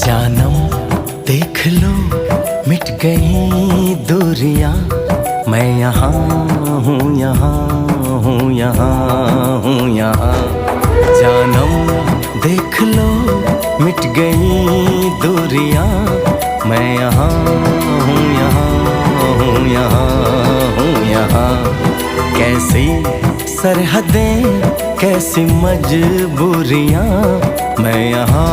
जानम देख लो मिट गई दूरियां, मैं यहाँ हूँ, यहाँ हूँ, यहाँ हूँ, यहाँ। जानम देख लो मिट गई दूरियां, मैं यहाँ हूँ, यहाँ हूँ, यहाँ हूँ, यहाँ। कैसी सरहदें कैसी मजबूरियां, मैं यहाँ